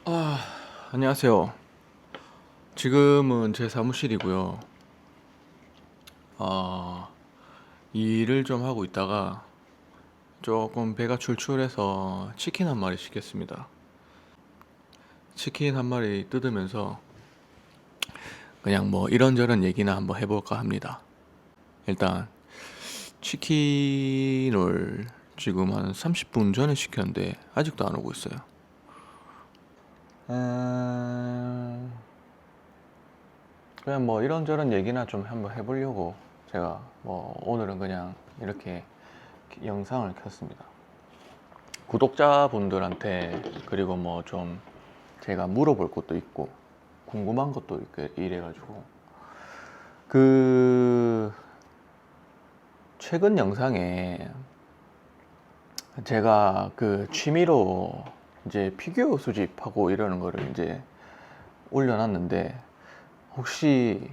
아, 안녕하세요. 지금은 제 사무실이고요. 어, 일을 좀 하고 있다가 조금 배가 출출해서 치킨 한 마리 시켰습니다. 치킨 한 마리 뜯으면서 그냥 뭐 이런저런 얘기나 한번 해볼까 합니다. 일단 치킨을 지금 한 30분 전에 시켰는데 아직도 안 오고 있어요. 그냥 뭐 이런저런 얘기나 좀 한번 해보려고 제가 뭐 오늘은 그냥 이렇게 영상을 켰습니다. 구독자분들한테 그리고 뭐 좀 제가 물어볼 것도 있고 궁금한 것도 있고 이래가지고 그 최근 영상에 제가 그 취미로 이제 피규어 수집하고 이러는 거를 이제 올려놨는데 혹시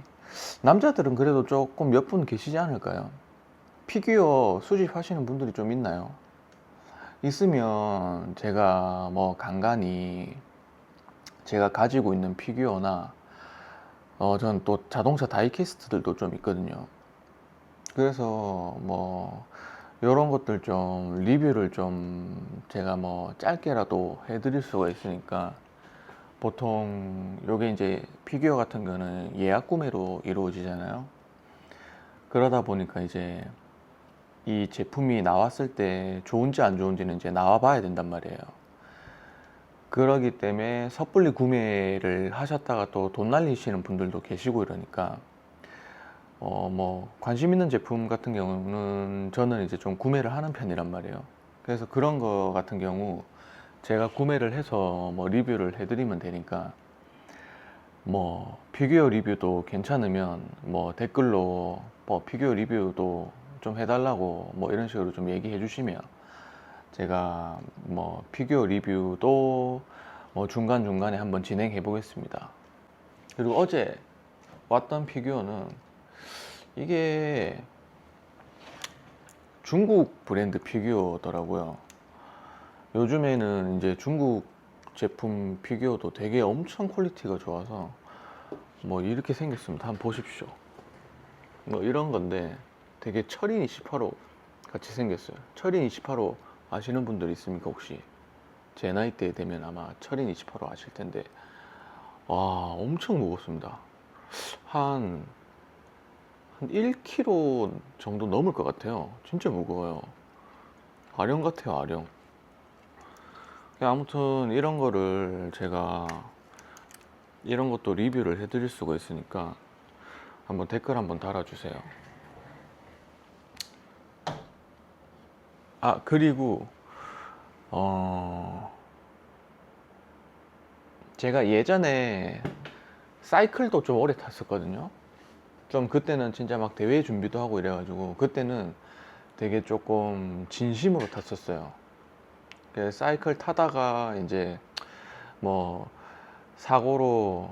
남자들은 그래도 조금 몇 분 계시지 않을까요? 피규어 수집하시는 분들이 좀 있나요? 있으면 제가 뭐 간간히 제가 가지고 있는 피규어나 저는 또 자동차 다이캐스트들도 좀 있거든요. 그래서 뭐 이런 것들 좀 리뷰를 좀 제가 뭐 짧게라도 해드릴 수가 있으니까 보통 요게 이제 피규어 같은 거는 예약 구매로 이루어지잖아요. 그러다 보니까 이제 이 제품이 나왔을 때 좋은지 안 좋은지는 이제 나와 봐야 된단 말이에요. 그러기 때문에 섣불리 구매를 하셨다가 또 돈 날리시는 분들도 계시고 이러니까 뭐 관심 있는 제품 같은 경우는 저는 이제 좀 구매를 하는 편이란 말이에요. 그래서 그런 거 같은 경우 제가 구매를 해서 뭐 리뷰를 해드리면 되니까 뭐 피규어 리뷰도 괜찮으면 뭐 댓글로 뭐 피규어 리뷰도 좀 해달라고 뭐 이런 식으로 좀 얘기해 주시면 제가 뭐 피규어 리뷰도 뭐 중간중간에 한번 진행해 보겠습니다. 그리고 어제 왔던 피규어는 이게 중국 브랜드 피규어더라고요. 요즘에는 이제 중국 제품 피규어도 되게 엄청 퀄리티가 좋아서 뭐 이렇게 생겼습니다. 한번 보십시오. 뭐 이런 건데 되게 철인 28호 같이 생겼어요. 철인 28호 아시는 분들 있습니까 혹시? 제 나이대 되면 아마 철인 28호 아실 텐데 와 엄청 무겁습니다. 한 1kg 정도 넘을 것 같아요. 진짜 무거워요. 아령 같아요, 아령. 아무튼 이런 거를 제가 이런 것도 리뷰를 해드릴 수가 있으니까 한번 댓글 한번 달아주세요. 아, 그리고 제가 예전에 사이클도 좀 오래 탔었거든요. 좀 그때는 진짜 막 대회 준비도 하고 이래가지고 그때는 되게 조금 진심으로 탔었어요. 사이클 타다가 이제 뭐 사고로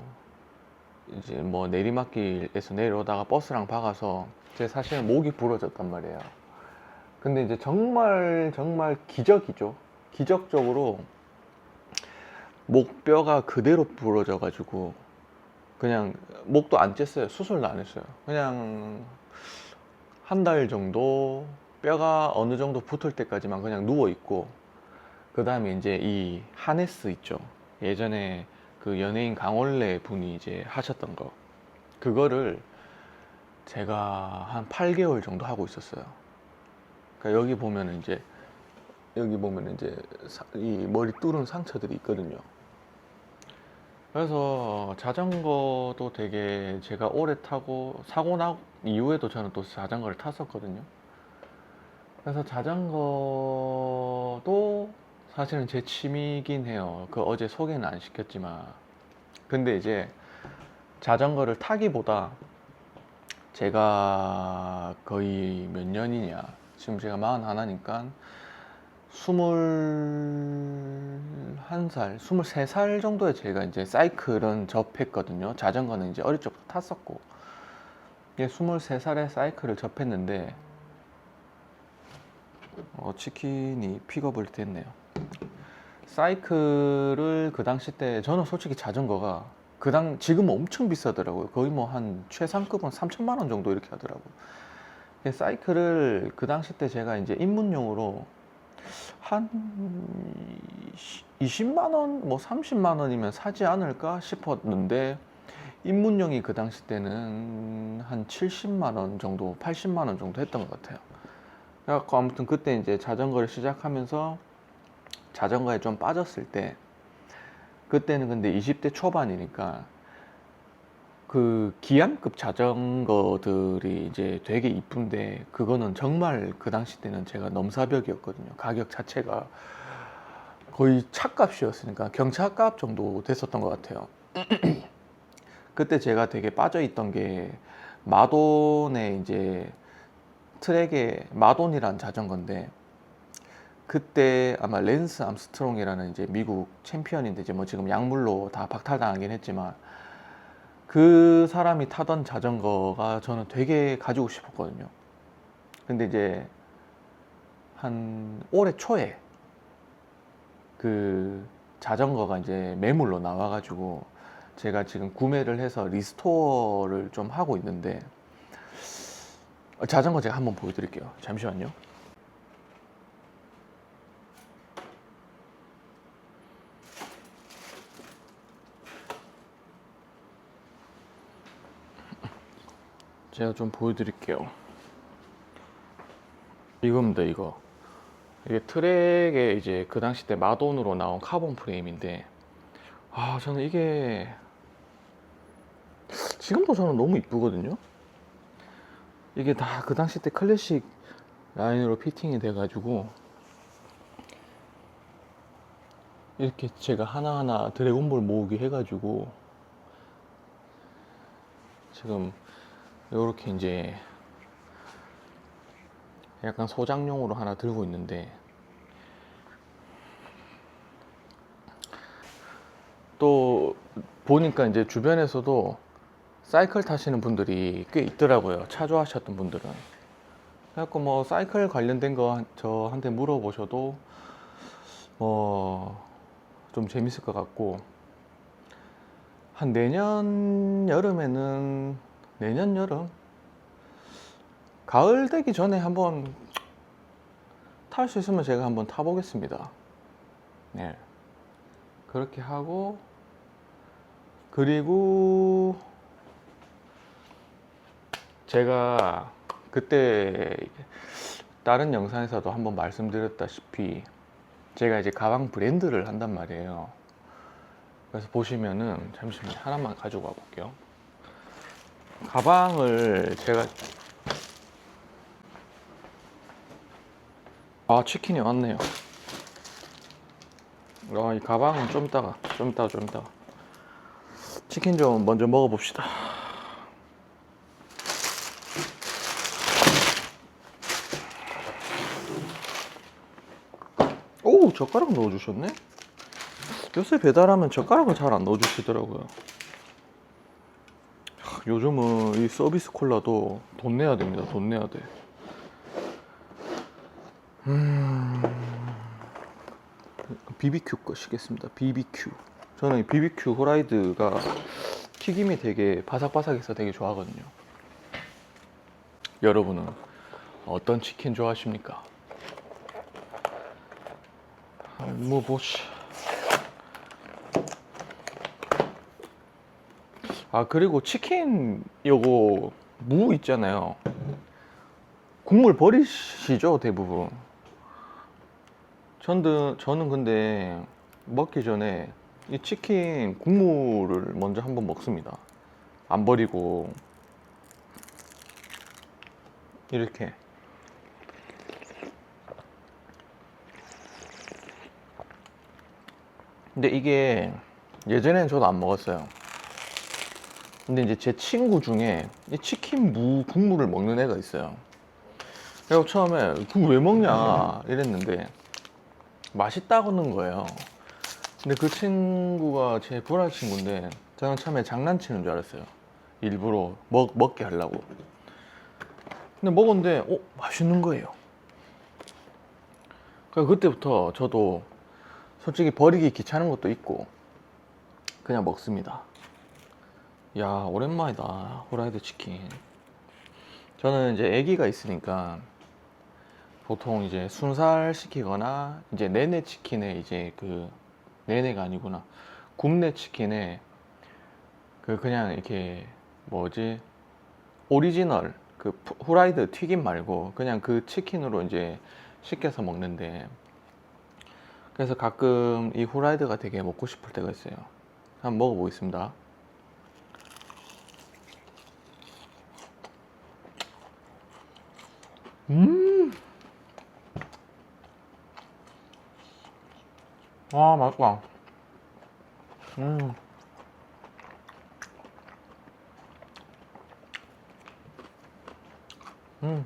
이제 뭐 내리막길에서 내려오다가 버스랑 박아서 제 사실은 목이 부러졌단 말이에요. 근데 이제 정말 정말 기적이죠. 기적적으로 목뼈가 그대로 부러져 가지고 그냥 목도 안 쬐어요. 수술도 안 했어요. 그냥 한 달 정도 뼈가 어느 정도 붙을 때까지만 그냥 누워 있고 그 다음에 이제 이 하네스 있죠. 예전에 그 연예인 강원래 분이 이제 하셨던 거 그거를 제가 한 8개월 정도 하고 있었어요. 그러니까 여기 보면 이제 이 머리 뚫은 상처들이 있거든요. 그래서 자전거도 되게 제가 오래 타고 사고 나 이후에도 저는 또 자전거를 탔었거든요. 그래서 자전거도 사실은 제 취미이긴 해요. 그 어제 소개는 안 시켰지만 근데 이제 자전거를 타기보다 제가 거의 몇 년이냐 지금 제가 41이니까 21살, 23살 정도에 제가 이제 사이클은 접했거든요. 자전거는 이제 어릴 적부터 탔었고. 이게 23살에 사이클을 접했는데, 치킨이 픽업을 됐네요. 사이클을 그 당시 때 저는 솔직히 자전거가 지금 엄청 비싸더라고요. 거의 뭐 한 최상급은 3천만 원 정도 이렇게 하더라고요. 사이클을 그 당시 때 제가 이제 입문용으로 한 20만 원, 뭐 30만 원이면 사지 않을까 싶었는데 입문용이 그 당시 때는 한 70만 원 정도, 80만 원 정도 했던 것 같아요. 그래갖고 아무튼 그때 이제 자전거를 시작하면서 자전거에 좀 빠졌을 때, 그때는 근데 20대 초반이니까 그 기암급 자전거들이 이제 되게 이쁜데, 그거는 정말 그 당시 때는 제가 넘사벽이었거든요. 가격 자체가 거의 차값이었으니까 경차값 정도 됐었던 것 같아요. 그때 제가 되게 빠져있던 게 마돈의 이제 트랙의 마돈이란 자전거인데, 그때 아마 랜스 암스트롱이라는 이제 미국 챔피언인데, 이제 뭐 지금 약물로 다 박탈당하긴 했지만, 그 사람이 타던 자전거가 저는 되게 가지고 싶었거든요. 근데 이제 한 올해 초에 그 자전거가 이제 매물로 나와가지고 제가 지금 구매를 해서 리스토어를 좀 하고 있는데, 자전거 제가 한번 보여드릴게요. 잠시만요. 제가 좀 보여드릴게요. 이겁니다, 이거. 이게 트랙에 이제 그 당시 때 마돈으로 나온 카본 프레임인데, 저는 이게 지금도 저는 너무 이쁘거든요. 이게 다 그 당시 때 클래식 라인으로 피팅이 돼가지고, 이렇게 제가 하나하나 드래곤볼 모으기 해가지고 지금 요렇게 이제 약간 소장용으로 하나 들고 있는데, 또 보니까 이제 주변에서도 사이클 타시는 분들이 꽤 있더라고요. 차 좋아하셨던 분들은. 그래갖고 뭐 사이클 관련된 거 저한테 물어보셔도 뭐 좀 재밌을 것 같고, 한 내년 여름에는, 내년 여름? 가을 되기 전에 한번 탈 수 있으면 제가 한번 타보겠습니다. 네. 그렇게 하고, 그리고 제가 그때 다른 영상에서도 한번 말씀드렸다시피 제가 이제 가방 브랜드를 한단 말이에요. 그래서 보시면은, 잠시만요, 하나만 가지고 와 볼게요. 가방을 제가, 치킨이 왔네요. 이 가방은 좀 이따가 치킨 좀 먼저 먹어봅시다. 오, 젓가락 넣어주셨네? 요새 배달하면 젓가락을 잘 안 넣어주시더라고요. 요즘은 이 서비스 콜라도 돈 내야 됩니다. 돈 내야 돼. BBQ 거 시겠습니다. BBQ. 저는 이 BBQ 후라이드가 튀김이 되게 바삭바삭해서 되게 좋아하거든요. 여러분은 어떤 치킨 좋아하십니까? 뭐 보시. 그리고 치킨 요거 무 있잖아요. 국물 버리시죠, 대부분. 저는 근데 먹기 전에 이 치킨 국물을 먼저 한번 먹습니다. 안 버리고 이렇게. 근데 이게 예전에는 저도 안 먹었어요. 근데 이제 제 친구 중에 이 치킨 무 국물을 먹는 애가 있어요. 그래서 처음에 그거 왜 먹냐 이랬는데 맛있다고는 거예요. 근데 그 친구가 제 불알 친구인데, 저는 처음에 장난치는 줄 알았어요. 일부러 먹게 하려고. 근데 먹었는데 맛있는 거예요. 그러니까 그때부터 저도 솔직히 버리기 귀찮은 것도 있고 그냥 먹습니다. 야, 오랜만이다. 후라이드 치킨. 저는 이제 아기가 있으니까 보통 이제 순살 시키거나 이제 내내 치킨에 이제 그 내내가 아니구나. 굽네 치킨에 그 그냥 이렇게 뭐지? 오리지널 그 후라이드 튀김 말고 그냥 그 치킨으로 이제 시켜서 먹는데, 그래서 가끔 이 후라이드가 되게 먹고 싶을 때가 있어요. 한번 먹어보겠습니다. 아, 맛있다. 음, 음,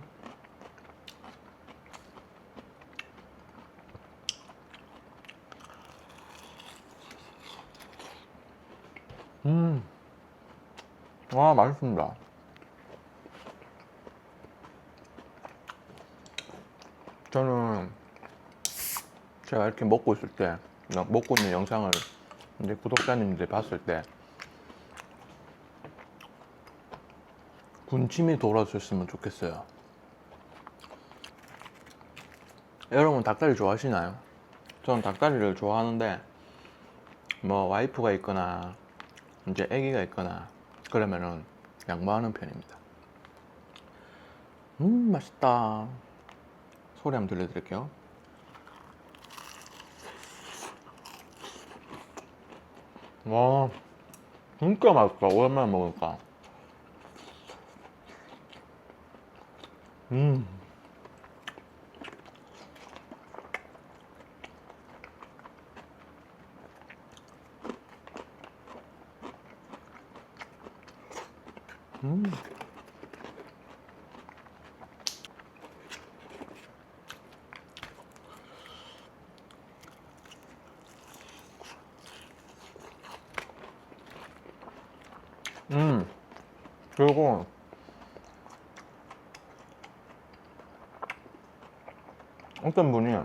음. 와, 맛있습니다. 저는 제가 이렇게 먹고 있을 때, 먹고 있는 영상을 이제 구독자님들 봤을 때 군침이 돌아줬으면 좋겠어요. 여러분 닭다리 좋아하시나요? 저는 닭다리를 좋아하는데 뭐 와이프가 있거나 이제 아기가 있거나 그러면은 양보하는 편입니다. 맛있다. 소리 한번 들려드릴게요. 와, 진짜 맛있다. 오랜만에 먹으니까. 음, 음, 그리고 어떤 분이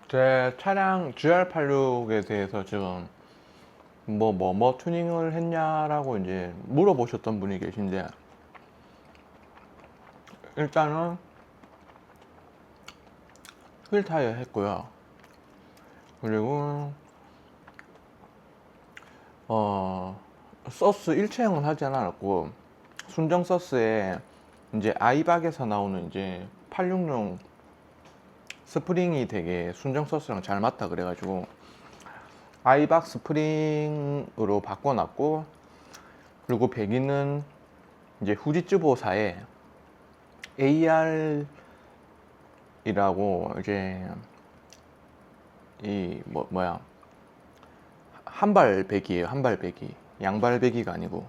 제 차량 GR86에 대해서 지금 뭐 튜닝을 했냐라고 이제 물어보셨던 분이 계신데, 일단은 휠 타이어 했고요. 그리고 소스 일체형은 하지 않았고 순정 소스에 이제 아이박에서 나오는 이제 866 스프링이 되게 순정 소스랑 잘 맞다 그래가지고 아이박 스프링으로 바꿔놨고, 그리고 배기는 이제 후지츠보사의 AR이라고 이제 이 뭐야 한발 배기예요. 한발 배기, 양발 배기가 아니고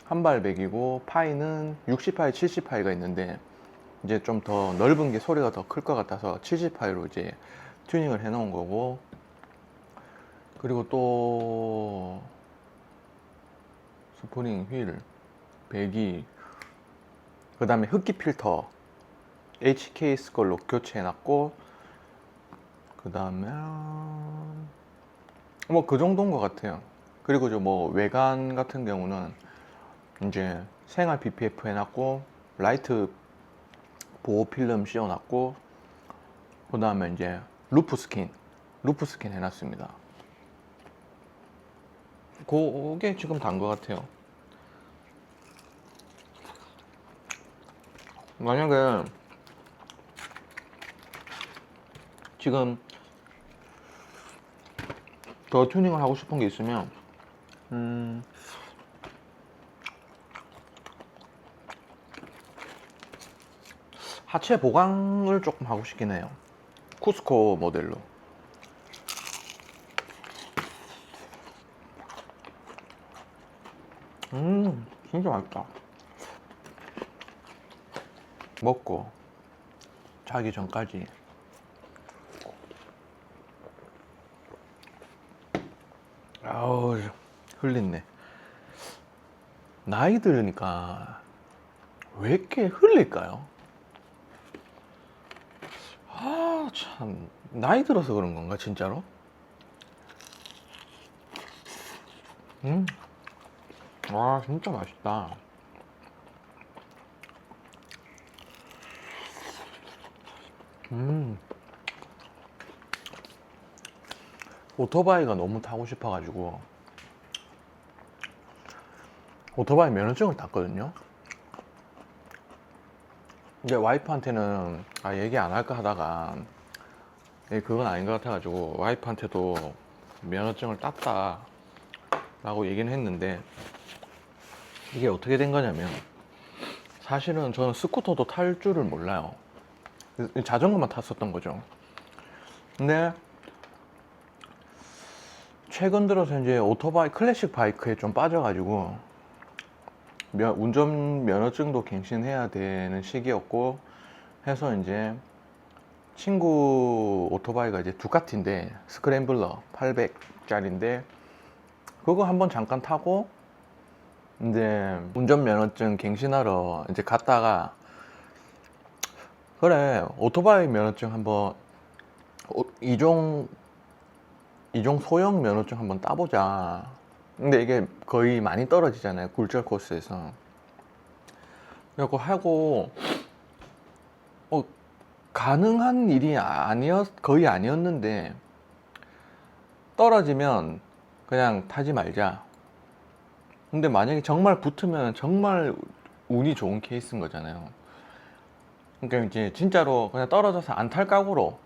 한발 배기고, 파이는 60파이 70파이가 있는데 이제 좀 더 넓은 게 소리가 더 클 것 같아서 70파이로 이제 튜닝을 해 놓은 거고, 그리고 또 스프링, 휠, 배기, 그 다음에 흡기 필터 HKS 걸로 교체해 놨고, 그 다음에 뭐 그 정도인 것 같아요. 그리고 저 뭐 외관 같은 경우는 이제 생활 BPF 해놨고, 라이트 보호 필름 씌워놨고, 그 다음에 이제 루프 스킨 해놨습니다. 그게 지금 단 것 같아요. 만약에 지금 더 튜닝을 하고 싶은 게 있으면 하체 보강을 조금 하고 싶긴 해요. 쿠스코 모델로. 진짜 맛있다. 먹고 자기 전까지 아우 흘린네. 나이 들으니까 왜 이렇게 흘릴까요? 아, 참 나이 들어서 그런 건가 진짜로? 와 진짜 맛있다. 오토바이가 너무 타고 싶어가지고 오토바이 면허증을 땄거든요. 이제 와이프한테는 얘기 안 할까 하다가 그건 아닌 것 같아가지고 와이프한테도 면허증을 땄다 라고 얘기는 했는데, 이게 어떻게 된 거냐면 사실은 저는 스쿠터도 탈 줄을 몰라요. 자전거만 탔었던 거죠. 근데 최근 들어서 이제 오토바이 클래식 바이크에 좀 빠져가지고 운전 면허증도 갱신해야 되는 시기였고 해서 이제 친구 오토바이가 이제 두카티인데 스크램블러 800짜리인데 그거 한번 잠깐 타고 이제 운전 면허증 갱신하러 이제 갔다가, 그래 오토바이 면허증 한번 이종 소형 면허증 한번 따보자. 근데 이게 거의 많이 떨어지잖아요, 굴절 코스에서. 그래갖고 하고 가능한 일이 거의 아니었는데 떨어지면 그냥 타지 말자. 근데 만약에 정말 붙으면 정말 운이 좋은 케이스인 거잖아요. 그러니까 이제 진짜로 그냥 떨어져서 안 탈 각오로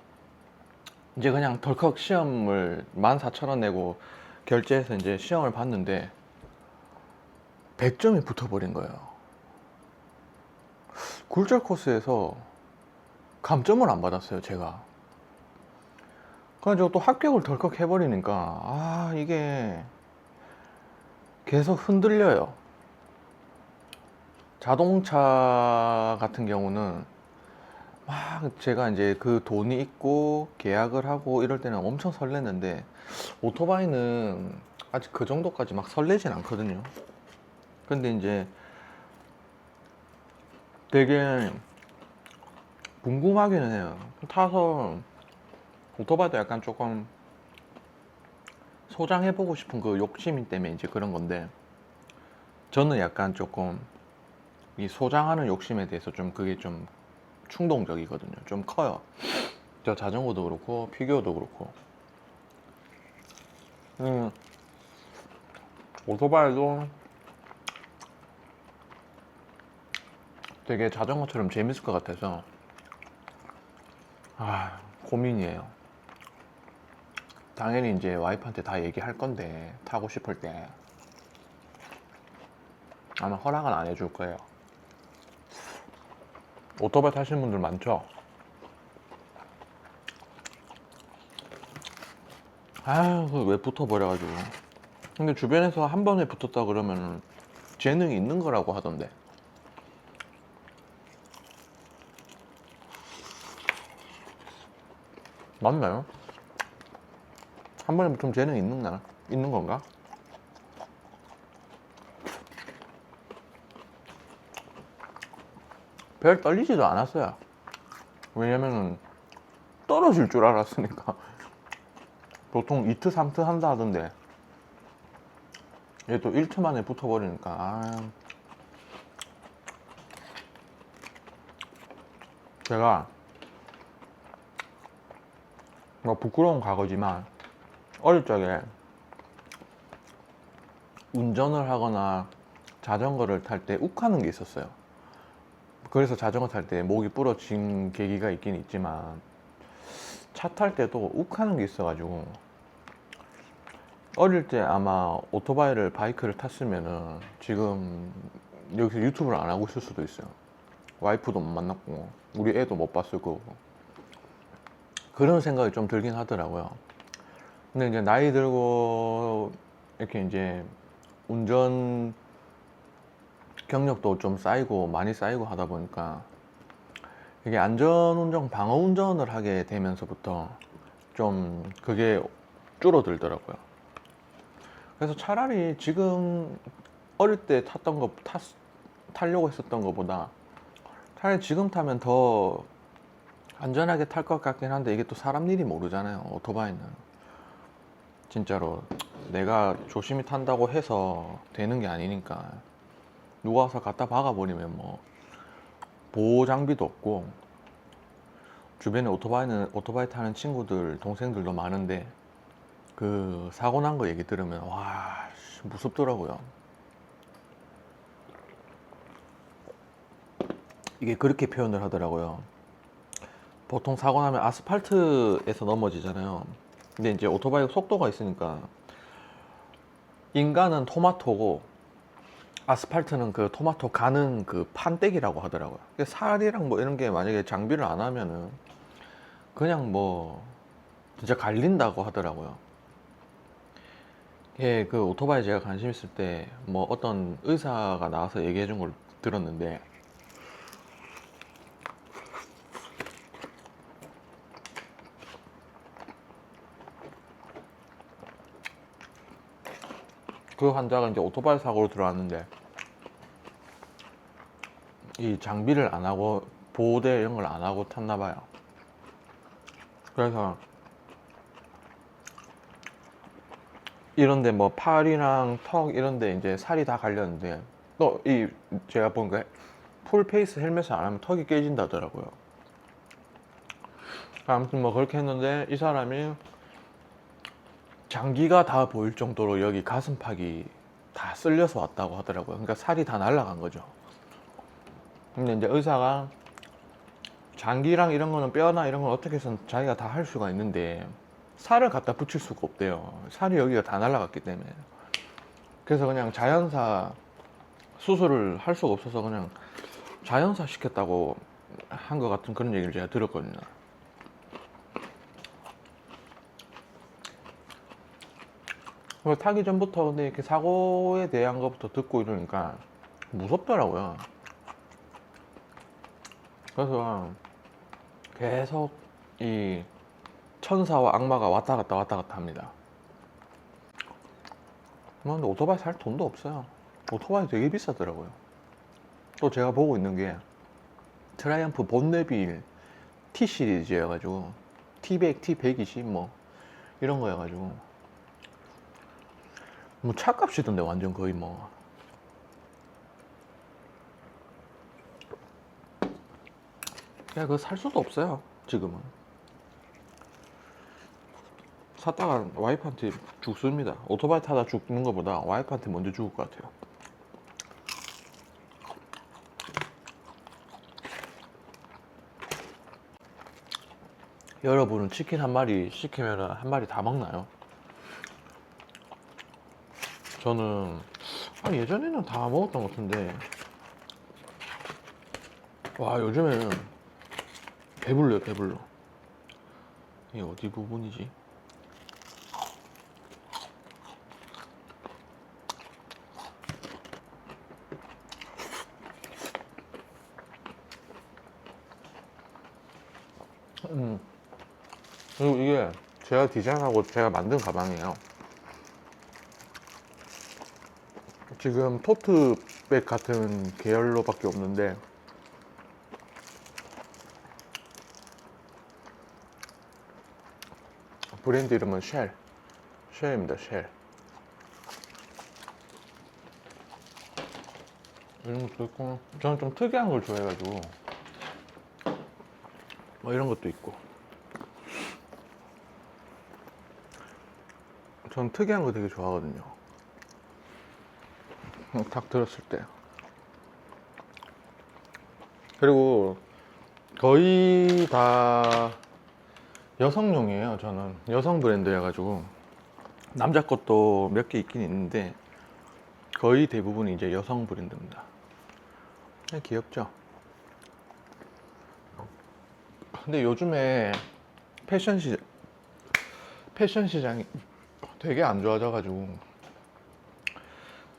이제 그냥 덜컥 시험을 14,000원 내고 결제해서 이제 시험을 봤는데 100점이 붙어버린 거예요. 굴절 코스에서 감점을 안 받았어요, 제가. 그래가지고 또 합격을 덜컥 해버리니까 이게 계속 흔들려요. 자동차 같은 경우는 막 제가 이제 그 돈이 있고 계약을 하고 이럴 때는 엄청 설레는데 오토바이는 아직 그 정도까지 막 설레진 않거든요. 근데 이제 되게 궁금하기는 해요. 타서 오토바이도 약간 조금 소장해보고 싶은 그 욕심 때문에 이제 그런 건데, 저는 약간 조금 이 소장하는 욕심에 대해서 좀 그게 좀 충동적이거든요. 좀 커요. 저 자전거도 그렇고 피규어도 그렇고. 오토바이도 되게 자전거처럼 재밌을 것 같아서 고민이에요. 당연히 이제 와이프한테 다 얘기할 건데 타고 싶을 때 아마 허락은 안 해줄 거예요. 오토바이 타시는 분들 많죠? 그거 왜 붙어버려가지고. 근데 주변에서 한 번에 붙었다 그러면 재능이 있는 거라고 하던데. 맞나요? 한 번에 붙으면 재능이 있는 건가? 별 떨리지도 않았어요. 왜냐면은 떨어질 줄 알았으니까. 보통 2트 3트 한다 하던데 얘 또 1트 만에 붙어버리니까 제가 뭐 부끄러운 과거지만 어릴 적에 운전을 하거나 자전거를 탈 때 욱하는 게 있었어요. 그래서 자전거 탈 때 목이 부러진 계기가 있긴 있지만 차 탈 때도 욱하는 게 있어가지고 어릴 때 아마 바이크를 탔으면은 지금 여기서 유튜브를 안 하고 있을 수도 있어요. 와이프도 못 만났고 우리 애도 못 봤을 거고 그런 생각이 좀 들긴 하더라고요. 근데 이제 나이 들고 이렇게 이제 운전 경력도 좀 쌓이고 많이 쌓이고 하다 보니까 이게 안전운전, 방어운전을 하게 되면서부터 좀 그게 줄어들더라고요. 그래서 차라리 지금 어릴 때 타려고 했었던 것보다 차라리 지금 타면 더 안전하게 탈 것 같긴 한데 이게 또 사람 일이 모르잖아요. 오토바이는 진짜로 내가 조심히 탄다고 해서 되는 게 아니니까 누가 와서 갖다 박아버리면 뭐 보호 장비도 없고, 주변에 오토바이 타는 친구들 동생들도 많은데 그 사고 난 거 얘기 들으면 와 무섭더라고요. 이게 그렇게 표현을 하더라고요. 보통 사고 나면 아스팔트에서 넘어지잖아요. 근데 이제 오토바이 속도가 있으니까 인간은 토마토고 아스팔트는 그 토마토 가는 그 판때기라고 하더라고요. 살이랑 뭐 이런 게 만약에 장비를 안 하면은 그냥 뭐 진짜 갈린다고 하더라고요. 예, 그 오토바이 제가 관심 있을 때 뭐 어떤 의사가 나와서 얘기해 준 걸 들었는데, 그 환자가 이제 오토바이 사고로 들어왔는데 이 장비를 안 하고 보호대 이런 걸 안 하고 탔나 봐요. 그래서 이런데 뭐 팔이랑 턱 이런데 이제 살이 다 갈렸는데, 또 이 제가 본 게 풀 페이스 헬멧을 안 하면 턱이 깨진다더라고요. 아무튼 뭐 그렇게 했는데 이 사람이 장기가 다 보일 정도로 여기 가슴팍이 다 쓸려서 왔다고 하더라고요. 그러니까 살이 다 날아간 거죠. 근데 이제 의사가 장기랑 이런 거는 뼈나 이런 건 어떻게 해서 자기가 다 할 수가 있는데 살을 갖다 붙일 수가 없대요. 살이 여기가 다 날아갔기 때문에. 그래서 그냥 자연사 수술을 할 수가 없어서 그냥 자연사 시켰다고 한 것 같은 그런 얘기를 제가 들었거든요. 타기 전부터 근데 이렇게 사고에 대한 것부터 듣고 이러니까 무섭더라고요. 그래서 계속 이 천사와 악마가 왔다 갔다 합니다. 근데 오토바이 살 돈도 없어요. 오토바이 되게 비싸더라고요. 또 제가 보고 있는 게 트라이언프 본네빌 T 시리즈여가지고 T100, T120 뭐 이런 거여가지고 뭐 차값이던데 완전 거의 뭐. 그냥 그거 살 수도 없어요 지금은. 샀다가 와이프한테 죽습니다. 오토바이 타다 죽는 것보다 와이프한테 먼저 죽을 것 같아요. 여러분은 치킨 한 마리 시키면 한 마리 다 먹나요? 저는 예전에는 다 먹었던 것 같은데, 와 요즘에는 배불러요. 배불러. 이게 어디 부분이지? 그리고 이게 제가 디자인하고 제가 만든 가방이에요. 지금 토트백 같은 계열로밖에 없는데 브랜드 이름은 쉘입니다. 쉘. 이런 것도 있고, 저는 좀 특이한 걸 좋아해가지고 뭐 이런 것도 있고. 전 특이한 거 되게 좋아하거든요. 딱 들었을 때. 그리고 거의 다 여성용이에요. 저는 여성 브랜드여가지고 남자 것도 몇 개 있긴 있는데 거의 대부분이 이제 여성 브랜드입니다. 귀엽죠? 근데 요즘에 패션 시장이 되게 안 좋아져가지고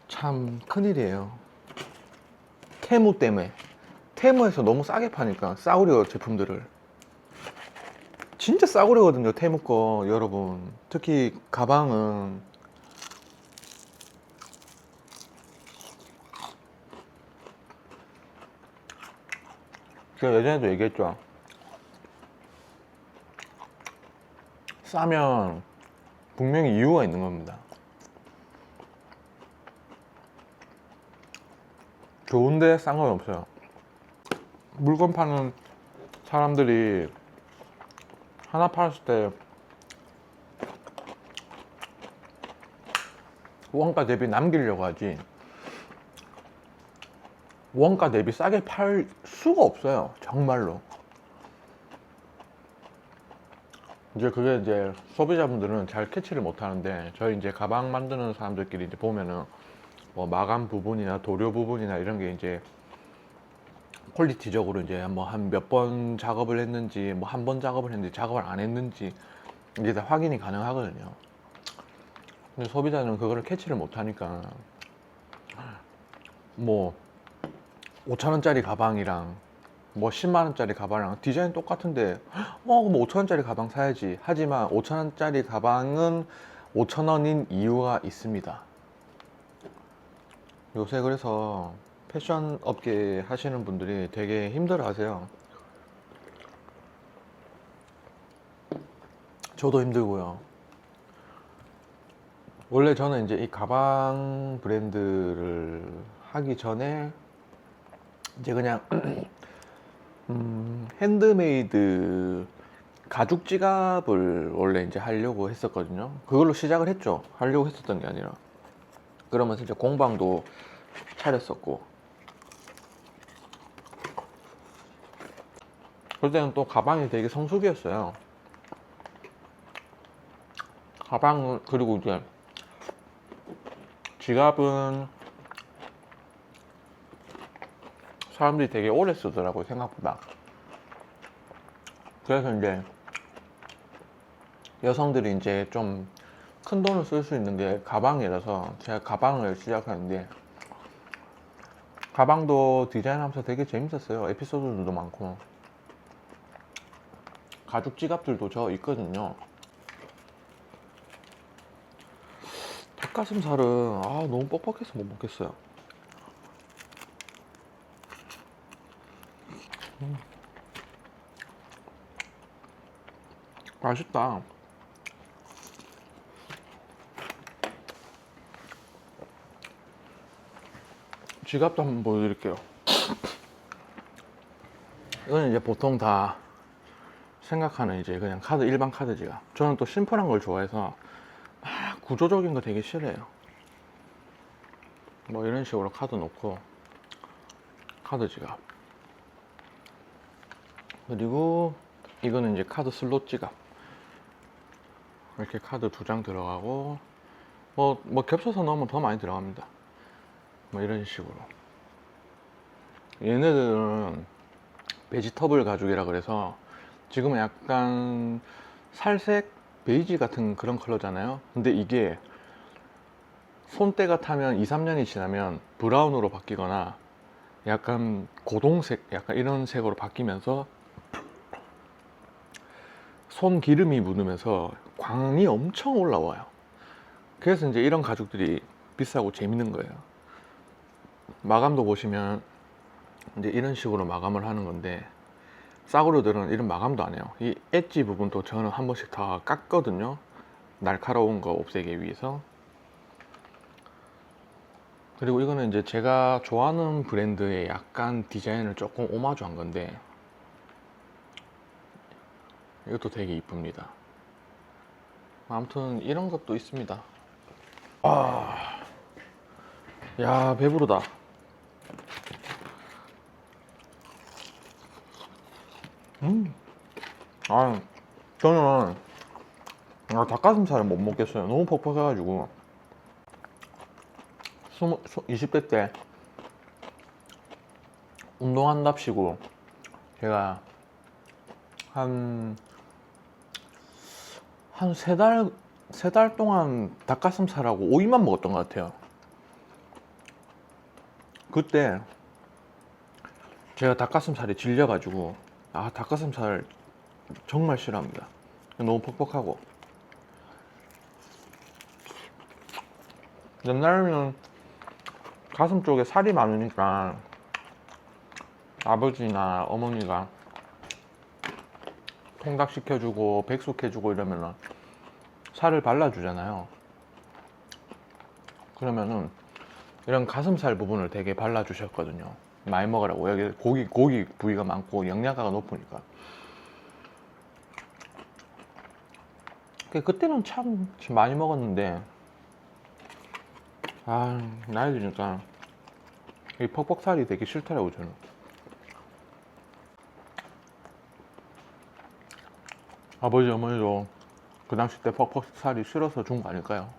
참 큰일이에요. 테무 때문에. 테무에서 너무 싸게 파니까, 싸구려 제품들을 진짜 싸구려거든요. 테무 거 여러분. 특히 가방은 제가 예전에도 얘기했죠. 싸면 분명히 이유가 있는 겁니다. 좋은데 싼 건 없어요. 물건 파는 사람들이 하나 팔았을 때 원가 대비 남기려고 하지 원가 대비 싸게 팔 수가 없어요. 정말로. 이제 그게 이제 소비자분들은 잘 캐치를 못 하는데, 저희 이제 가방 만드는 사람들끼리 이제 보면은 뭐 마감 부분이나 도료 부분이나 이런 게 이제 퀄리티적으로 이제 뭐 한 몇 번 작업을 했는지, 뭐 한 번 작업을 했는지, 작업을 안 했는지 이게 다 확인이 가능하거든요. 근데 소비자는 그거를 캐치를 못 하니까 뭐 5,000원짜리 가방이랑 뭐 10만원짜리 가방이랑 디자인 똑같은데 그럼 5,000원짜리 가방 사야지. 하지만 5,000원짜리 가방은 5,000원인 이유가 있습니다. 요새 그래서 패션 업계 하시는 분들이 되게 힘들어 하세요. 저도 힘들고요. 원래 저는 이제 이 가방 브랜드를 하기 전에 이제 그냥 핸드메이드 가죽 지갑을 원래 이제 하려고 했었거든요. 그걸로 시작을 했죠. 하려고 했었던 게 아니라. 그러면서 이제 공방도 차렸었고. 그때는 또 가방이 되게 성수기였어요. 가방은, 그리고 이제 지갑은 사람들이 되게 오래 쓰더라고요, 생각보다. 그래서 이제 여성들이 이제 좀 큰 돈을 쓸 수 있는 게 가방이라서 제가 가방을 시작하는데, 가방도 디자인하면서 되게 재밌었어요. 에피소드들도 많고. 가죽 지갑들도 저 있거든요. 닭가슴살은 너무 뻑뻑해서 못 먹겠어요. 맛있다. 지갑도 한번 보여드릴게요. 이건 이제 보통 다 생각하는 이제 그냥 카드, 일반 카드 지갑. 저는 또 심플한 걸 좋아해서 구조적인 거 되게 싫어해요. 뭐 이런 식으로 카드 놓고 카드 지갑. 그리고 이거는 이제 카드 슬롯 지갑. 이렇게 카드 2장 들어가고 뭐 겹쳐서 넣으면 더 많이 들어갑니다. 뭐 이런 식으로. 얘네들은 베지터블 가죽이라 그래서 지금은 약간 살색 베이지 같은 그런 컬러잖아요. 근데 이게 손때가 타면 2, 3년이 지나면 브라운으로 바뀌거나 약간 고동색, 약간 이런 색으로 바뀌면서 손 기름이 묻으면서 광이 엄청 올라와요. 그래서 이제 이런 가죽들이 비싸고 재밌는 거예요. 마감도 보시면 이제 이런 식으로 마감을 하는 건데, 싸구려들은 이런 마감도 안 해요. 이 엣지 부분도 저는 한 번씩 다 깎거든요. 날카로운 거 없애기 위해서. 그리고 이거는 이제 제가 좋아하는 브랜드의 약간 디자인을 조금 오마주한 건데, 이것도 되게 이쁩니다. 아무튼 이런 것도 있습니다. 야, 배부르다. 저는 닭가슴살을 못 먹겠어요. 너무 퍽퍽해가지고. 20대 때 운동한답시고 제가 한 3달 동안 닭가슴살하고 오이만 먹었던 것 같아요. 그때 제가 닭가슴살에 질려가지고, 닭가슴살 정말 싫어합니다. 너무 퍽퍽하고. 옛날에는 가슴 쪽에 살이 많으니까 아버지나 어머니가 통닭 시켜주고 백숙 해주고 이러면은 살을 발라주잖아요. 그러면은 이런 가슴살 부분을 되게 발라주셨거든요. 많이 먹으라고. 여기 고기 부위가 많고 영양가가 높으니까. 그때는 참 많이 먹었는데, 나이 드니까 이 퍽퍽살이 되게 싫더라고, 저는. 아버지, 어머니도 그 당시 때 퍽퍽살이 싫어서 준 거 아닐까요?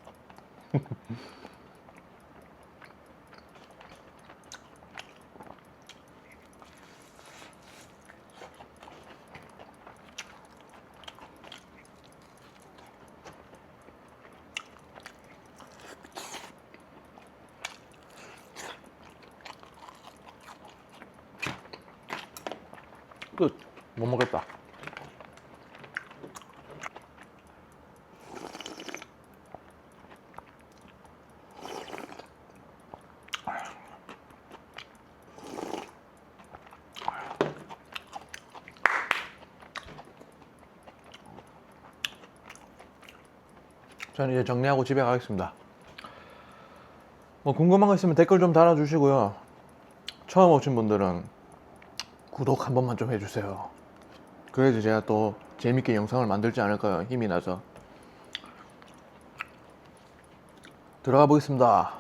끝. 못 먹겠다. 저는 이제 정리하고 집에 가겠습니다. 뭐 궁금한 거 있으면 댓글 좀 달아주시고요. 처음 오신 분들은 구독 한 번만 좀 해주세요. 그래야지 제가 또 재밌게 영상을 만들지 않을까요? 힘이 나서. 들어가 보겠습니다.